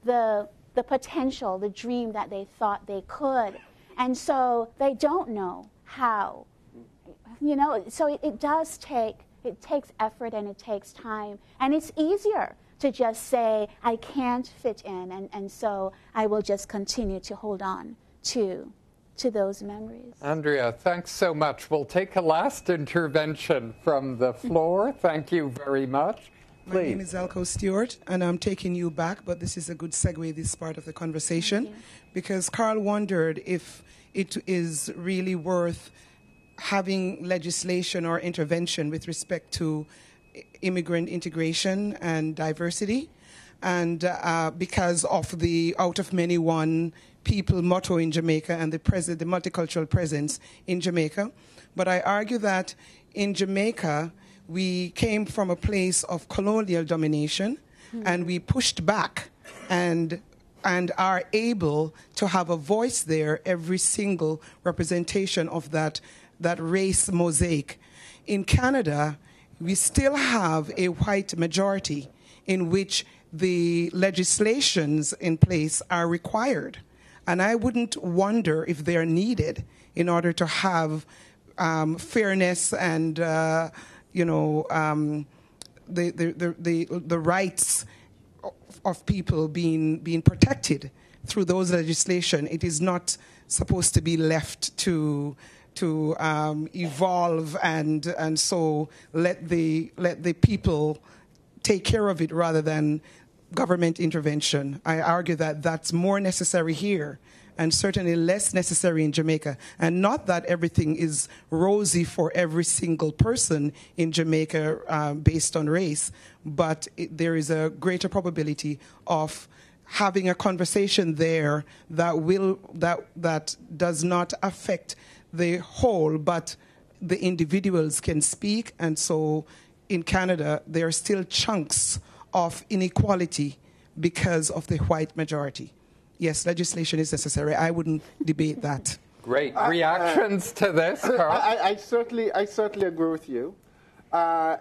the potential, the dream that they thought they could. And so they don't know how. You know, so it takes effort, and it takes time. And it's easier to just say, I can't fit in, and so I will just continue to hold on to those memories. Andrea, thanks so much. We'll take a last intervention from the floor. Thank you very much. Please. My name is Elko Stewart, and I'm taking you back, but this is a good segue, this part of the conversation, because Carl wondered if it is really worth having legislation or intervention with respect to immigrant integration and diversity, and because of the out of many one people motto in Jamaica and the multicultural presence in Jamaica. But I argue that in Jamaica, we came from a place of colonial domination, and we pushed back and are able to have a voice there, every single representation of that race mosaic. In Canada, we still have a white majority in which the legislations in place are required. And I wouldn't wonder if they're needed in order to have fairness and, the rights of people being protected through those legislation. It is not supposed to be left to evolve and so let the people take care of it rather than government intervention. I argue that that's more necessary here and certainly less necessary in Jamaica. And not that everything is rosy for every single person in Jamaica based on race, but there is a greater probability of having a conversation there that does not affect the whole, but the individuals can speak. And so in Canada, there are still chunks of inequality because of the white majority. Yes, legislation is necessary. I wouldn't debate that. Great. Reactions to this, Carl? I certainly agree with you. I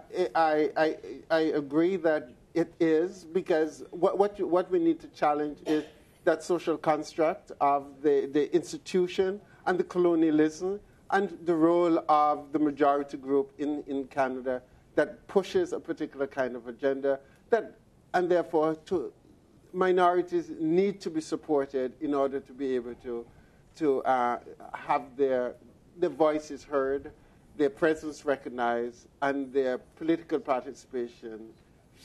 agree that it is, because what we need to challenge is that social construct of the institution and the colonialism and the role of the majority group in Canada that pushes a particular kind of agenda, and therefore minorities need to be supported in order to be able to have their voices heard, their presence recognized, and their political participation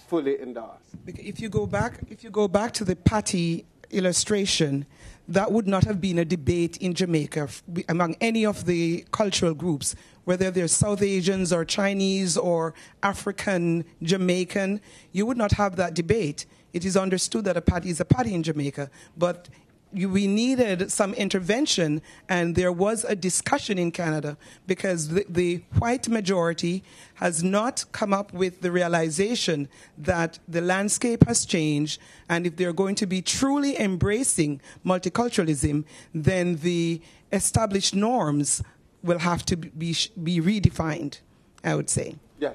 fully endorsed. If you go back to the patty illustration, that would not have been a debate in Jamaica among any of the cultural groups, whether they're South Asians or Chinese or African Jamaican. You would not have that debate. It is understood that a patty is a patty in Jamaica, but we needed some intervention, and there was a discussion in Canada because the white majority has not come up with the realization that the landscape has changed, and if they're going to be truly embracing multiculturalism, then the established norms will have to be redefined, I would say. Yeah.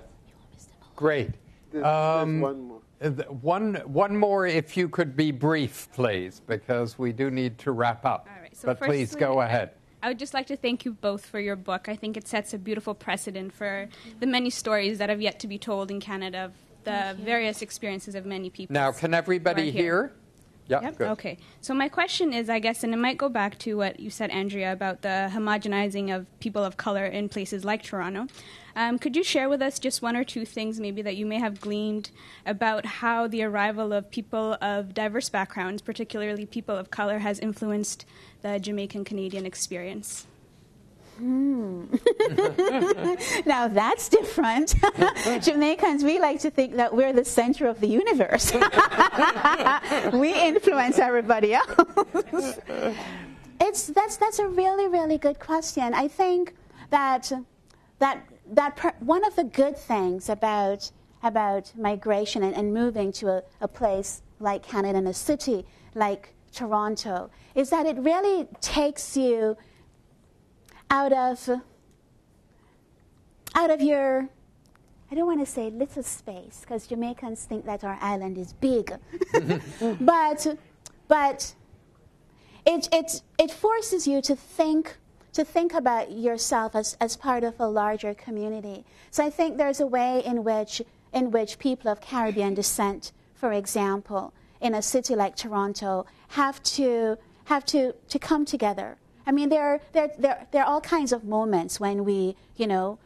Great. There's one more. One more, if you could be brief, please, because we do need to wrap up. All right, so but firstly, please go ahead. I would just like to thank you both for your book. I think it sets a beautiful precedent for the many stories that have yet to be told in Canada of the various experiences of many people. Now, can everybody hear? Yep. Good. Okay. So my question is, I guess, and it might go back to what you said, Andrea, about the homogenizing of people of color in places like Toronto. Could you share with us just one or two things maybe that you may have gleaned about how the arrival of people of diverse backgrounds, particularly people of color, has influenced the Jamaican-Canadian experience? Now that's different. Jamaicans, we like to think that we're the center of the universe. We influence everybody else. That's a really, really good question. I think that one of the good things about migration and moving to a place like Canada and a city like Toronto is that it really takes you out of your, I don't want to say little space, because Jamaicans think that our island is big, but it forces you to think about yourself as part of a larger community. So I think there's a way in which people of Caribbean descent, for example, in a city like Toronto, have to come together. I mean, there are all kinds of moments when we,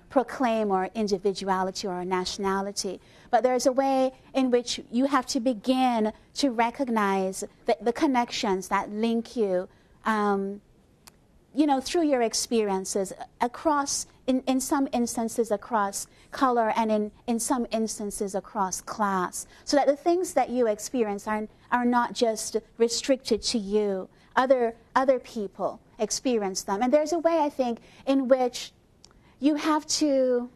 proclaim our individuality or our nationality. But there's a way in which you have to begin to recognize the connections that link you, through your experiences across, in some instances across color, and in some instances across class, so that the things that you experience are not just restricted to you. Other people experience them. And there's a way, I think, in which you have to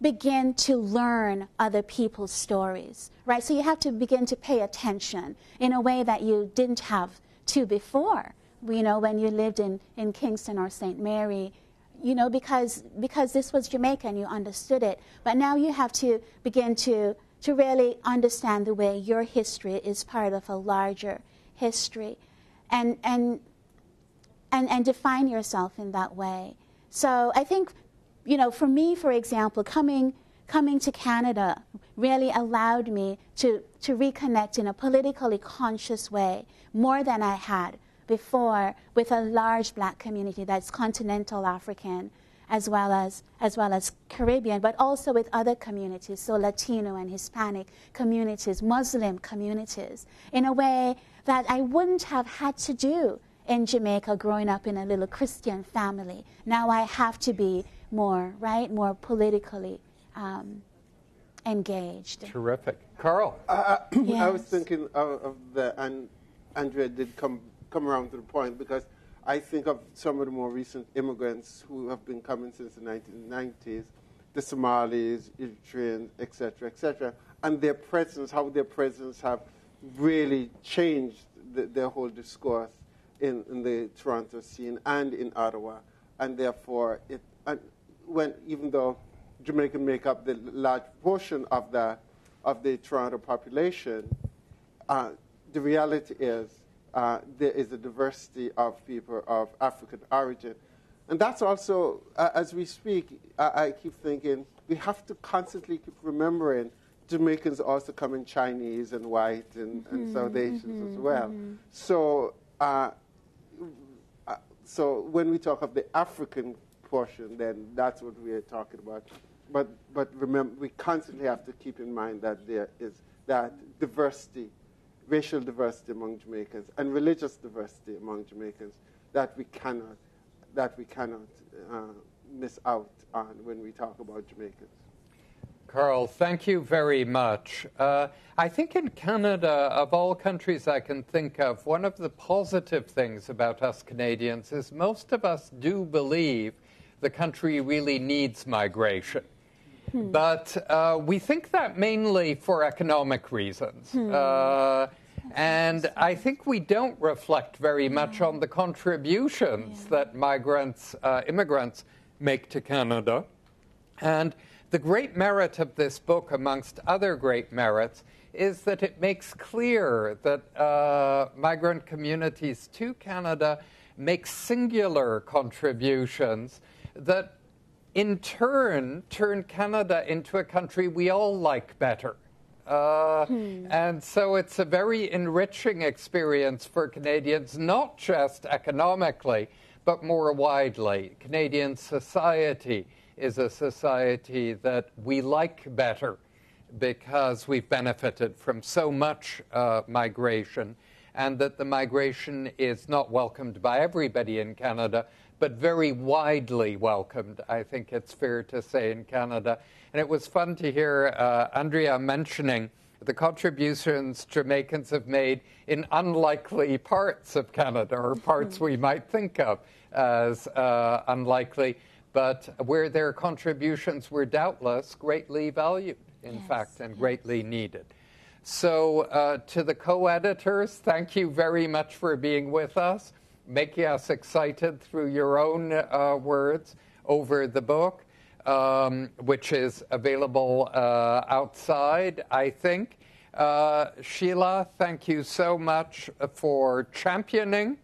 begin to learn other people's stories, right? So you have to begin to pay attention in a way that you didn't have to before, when you lived in Kingston or St. Mary, because this was Jamaica and you understood it. But now you have to begin to really understand the way your history is part of a larger history, and define yourself in that way. So I think, for me, for example, coming to Canada really allowed me to reconnect in a politically conscious way, more than I had before, with a large black community that's continental African, as well as Caribbean, but also with other communities, so Latino and Hispanic communities, Muslim communities, in a way that I wouldn't have had to do in Jamaica growing up in a little Christian family. Now I have to be more politically engaged. Terrific. Carl? Yes. I was thinking of and Andrea did come around to the point, because I think of some of the more recent immigrants who have been coming since the 1990s, the Somalis, Eritreans, etc., and their presence, how their presence have really changed their whole discourse in the Toronto scene and in Ottawa. And therefore, even though Jamaican make up the large portion of the Toronto population, the reality is there is a diversity of people of African origin. And that's also, as we speak, I keep thinking, we have to constantly keep remembering Jamaicans also come in Chinese and white and South Asians as well. So, so when we talk of the African portion, then that's what we are talking about. But remember, we constantly have to keep in mind that there is that diversity, racial diversity among Jamaicans, and religious diversity among Jamaicans that we cannot miss out on when we talk about Jamaicans. Carl, thank you very much. I think in Canada, of all countries I can think of, one of the positive things about us Canadians is most of us do believe the country really needs migration. But we think that mainly for economic reasons. And I think we don't reflect very much on the contributions that immigrants make to Canada. And the great merit of this book, amongst other great merits, is that it makes clear that migrant communities to Canada make singular contributions that in turn Canada into a country we all like better. And so it's a very enriching experience for Canadians, not just economically, but more widely. Canadian society is a society that we like better because we've benefited from so much migration, and that the migration is not welcomed by everybody in Canada, but very widely welcomed, I think it's fair to say, in Canada. And it was fun to hear Andrea mentioning the contributions Jamaicans have made in unlikely parts of Canada, or parts we might think of as unlikely, but where their contributions were doubtless greatly valued, in fact, and greatly needed. So to the co-editors, thank you very much for being with us, making us excited through your own words over the book, which is available outside, I think. Sheila, thank you so much for championing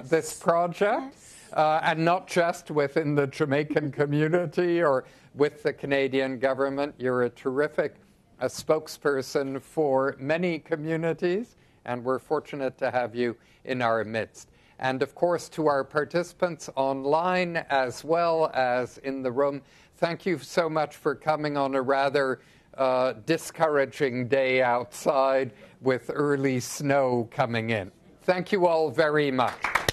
this project, and not just within the Jamaican community or with the Canadian government. You're a terrific spokesperson for many communities, and we're fortunate to have you in our midst. And, of course, to our participants online as well as in the room, thank you so much for coming on a rather discouraging day outside with early snow coming in. Thank you all very much.